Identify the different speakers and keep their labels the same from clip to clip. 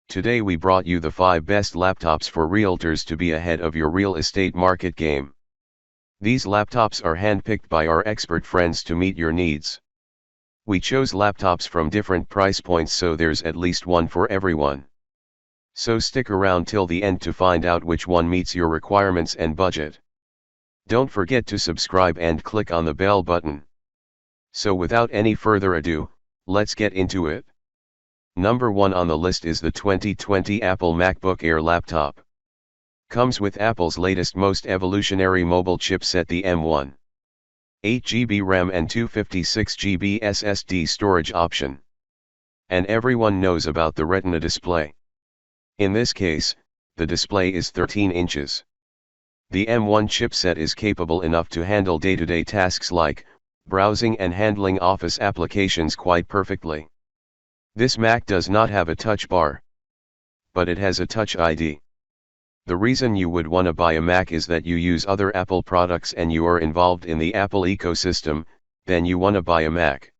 Speaker 1: Today we brought you the 5 best laptops for realtors to be ahead of your real estate market game. These laptops are handpicked by our expert friends to meet your needs. We chose laptops from different price points, so there's at least one for everyone. So stick around till the end to find out which one meets your requirements and budget. Don't forget to subscribe and click on the bell button. So without any further ado, let's get into it. Number 1 on the list is the 2020 Apple MacBook Air laptop. Comes with Apple's latest most evolutionary mobile chipset, the M1. 8GB RAM and 256GB SSD storage option. And everyone knows about the Retina display. In this case, the display is 13 inches. The M1 chipset is capable enough to handle day-to-day tasks like browsing and handling office applications quite perfectly. This Mac does not have a touch bar, but it has a Touch ID. The reason you would want to buy a Mac is that you use other Apple products and you are involved in the Apple ecosystem, then you want to buy a Mac.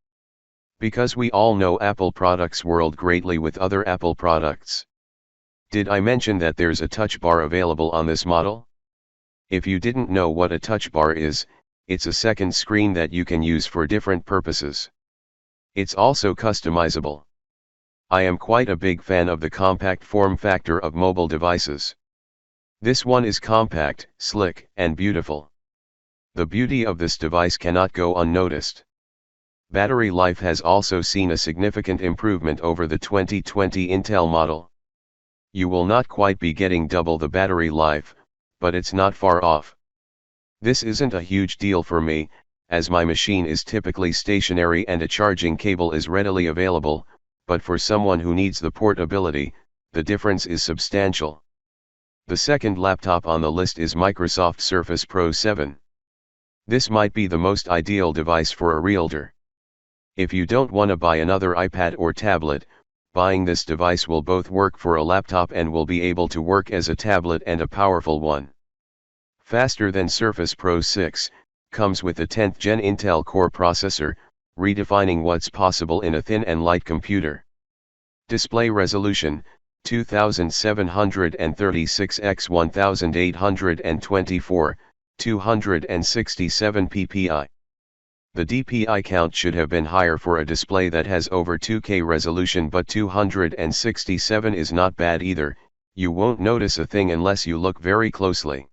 Speaker 1: Because we all know Apple products world greatly with other Apple products. Did I mention that there's a touch bar available on this model? If you didn't know what a touch bar is, it's a second screen that you can use for different purposes. It's also customizable. I am quite a big fan of the compact form factor of mobile devices. This one is compact, slick, and beautiful. The beauty of this device cannot go unnoticed. Battery life has also seen a significant improvement over the 2020 Intel model. You will not quite be getting double the battery life, but it's not far off. This isn't a huge deal for me, as my machine is typically stationary and a charging cable is readily available, but for someone who needs the portability, the difference is substantial. The second laptop on the list is Microsoft Surface Pro 7. This might be the most ideal device for a realtor. If you don't want to buy another iPad or tablet, buying this device will both work for a laptop and will be able to work as a tablet and a powerful one. Faster than Surface Pro 6, comes with a 10th Gen Intel Core processor, redefining what's possible in a thin and light computer. Display resolution, 2736 x 1824, 267 ppi. The DPI count should have been higher for a display that has over 2K resolution, but 267 is not bad either. You won't notice a thing unless you look very closely.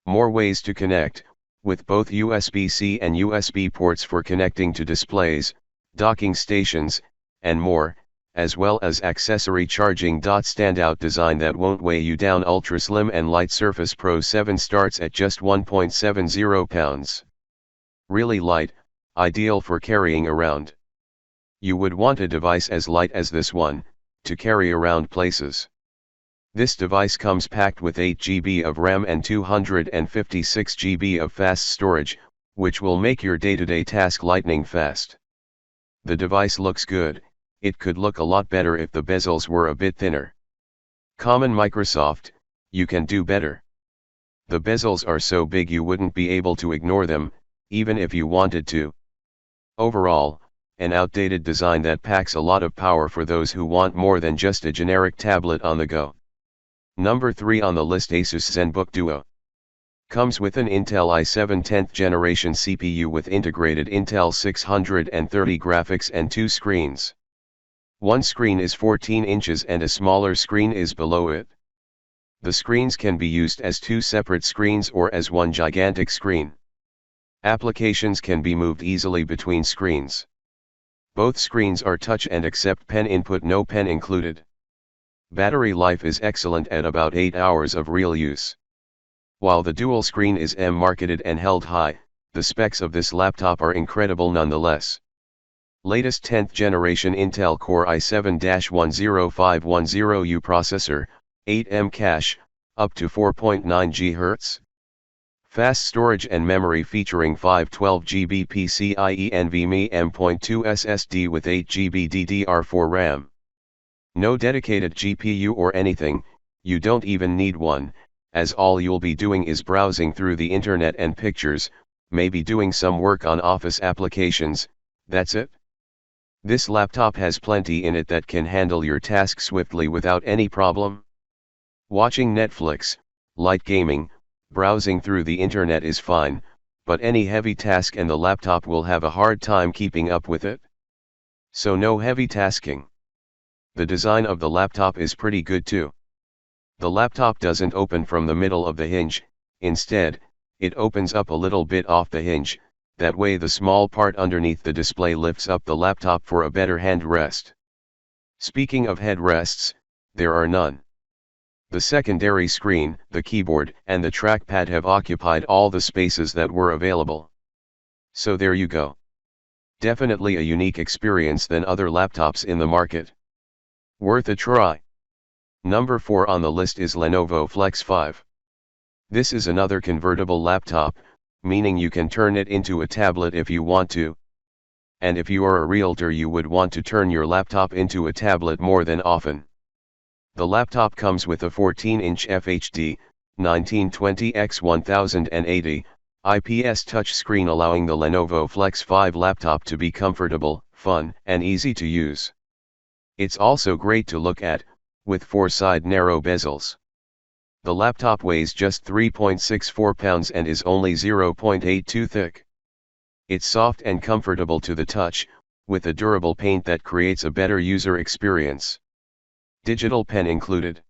Speaker 1: More ways to connect, with both USB-C and USB ports for connecting to displays, docking stations, and more, as well as accessory charging. Standout design that won't weigh you down. Ultra slim and light. Surface Pro 7 starts at just 1.70 pounds. Really light, ideal for carrying around. You would want a device as light as this one, to carry around places. This device comes packed with 8GB of RAM and 256GB of fast storage, which will make your day-to-day task lightning fast. The device looks good. It could look a lot better if the bezels were a bit thinner. Common Microsoft, you can do better. The bezels are so big you wouldn't be able to ignore them, even if you wanted to. Overall, an outdated design that packs a lot of power for those who want more than just a generic tablet on the go. Number 3 on the list, ASUS ZENBOOK DUO. Comes with an Intel i7 10th generation CPU with integrated Intel 630 graphics and 2 screens. One screen is 14 inches and a smaller screen is below it. The screens can be used as 2 separate screens or as one gigantic screen. Applications can be moved easily between screens. Both screens are touch and accept pen input, no pen included. Battery life is excellent at about 8 hours of real use. While the dual screen is marketed and held high, the specs of this laptop are incredible nonetheless. Latest 10th generation Intel Core i7-10510U processor, 8M cache, up to 4.9 GHz. Fast storage and memory featuring 512GB PCIe NVMe M.2 SSD with 8GB DDR4 RAM. No dedicated GPU or anything, you don't even need one, as all you'll be doing is browsing through the internet and pictures, maybe doing some work on office applications, that's it. This laptop has plenty in it that can handle your task swiftly without any problem. Watching Netflix, light gaming, browsing through the internet is fine, but any heavy task and the laptop will have a hard time keeping up with it. So no heavy tasking. The design of the laptop is pretty good too. The laptop doesn't open from the middle of the hinge, instead, it opens up a little bit off the hinge, that way the small part underneath the display lifts up the laptop for a better hand rest. Speaking of headrests, there are none. The secondary screen, the keyboard, and the trackpad have occupied all the spaces that were available. So there you go. Definitely a unique experience than other laptops in the market. Worth a try. Number 4 on the list is Lenovo Flex 5. This is another convertible laptop, meaning you can turn it into a tablet if you want to. And if you are a realtor, you would want to turn your laptop into a tablet more than often. The laptop comes with a 14-inch FHD, 1920x1080, IPS touchscreen, allowing the Lenovo Flex 5 laptop to be comfortable, fun, and easy to use. It's also great to look at, with 4-side narrow bezels. The laptop weighs just 3.64 pounds and is only 0.82 thick. It's soft and comfortable to the touch, with a durable paint that creates a better user experience. Digital pen included.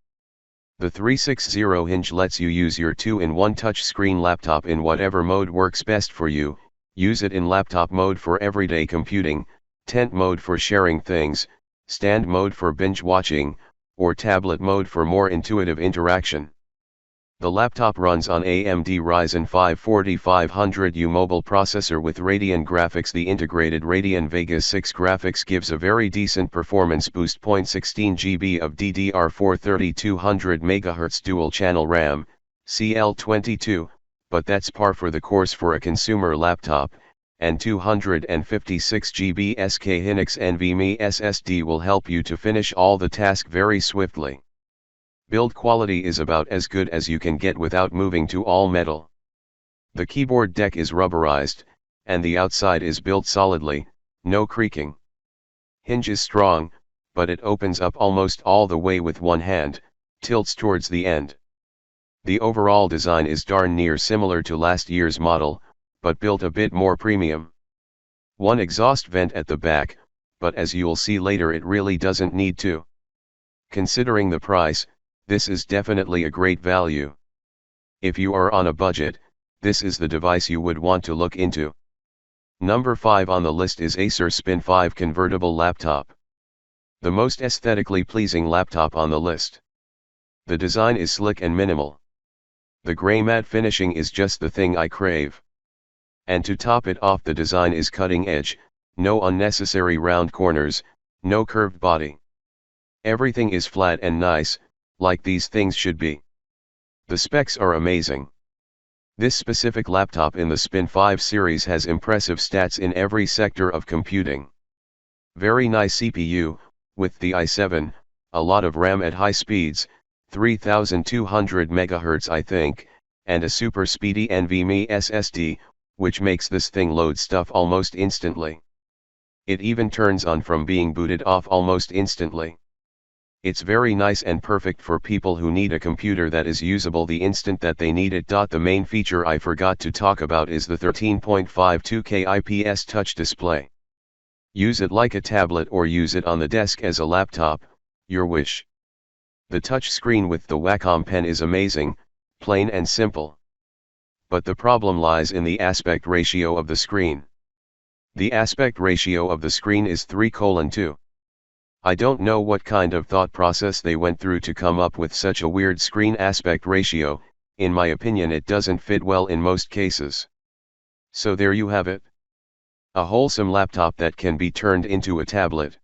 Speaker 1: The 360 hinge lets you use your 2-in-1 touchscreen laptop in whatever mode works best for you. Use it in laptop mode for everyday computing, tent mode for sharing things, stand mode for binge watching, or tablet mode for more intuitive interaction. The laptop runs on AMD Ryzen 5 4500U mobile processor with Radeon graphics. The integrated Radeon Vega 6 graphics gives a very decent performance boost. 16 GB of DDR4 3200 MHz dual channel RAM, CL22, but that's par for the course for a consumer laptop, and 256 GB SK Hynix NVMe SSD will help you to finish all the task very swiftly. Build quality is about as good as you can get without moving to all metal. The keyboard deck is rubberized, and the outside is built solidly, no creaking. Hinge is strong, but it opens up almost all the way with one hand, tilts towards the end. The overall design is darn near similar to last year's model, but built a bit more premium. One exhaust vent at the back, but as you'll see later, it really doesn't need to. Considering the price, this is definitely a great value. If you are on a budget, this is the device you would want to look into. Number 5 on the list is ACER Spin 5 convertible laptop. The most aesthetically pleasing laptop on the list. The design is slick and minimal. The gray matte finishing is just the thing I crave. And to top it off, the design is cutting edge, no unnecessary round corners, no curved body. Everything is flat and nice, like these things should be. The specs are amazing. This specific laptop in the Spin 5 series has impressive stats in every sector of computing. Very nice CPU, with the i7, a lot of RAM at high speeds, 3200 MHz I think, and a super speedy NVMe SSD, which makes this thing load stuff almost instantly. It even turns on from being booted off almost instantly. It's very nice and perfect for people who need a computer that is usable the instant that they need it. The main feature I forgot to talk about is the 13.52K IPS touch display. Use it like a tablet or use it on the desk as a laptop, your wish. The touch screen with the Wacom pen is amazing, plain and simple. But the problem lies in the aspect ratio of the screen. The aspect ratio of the screen is 3:2. I don't know what kind of thought process they went through to come up with such a weird screen aspect ratio. In my opinion, it doesn't fit well in most cases. So there you have it. A wholesome laptop that can be turned into a tablet.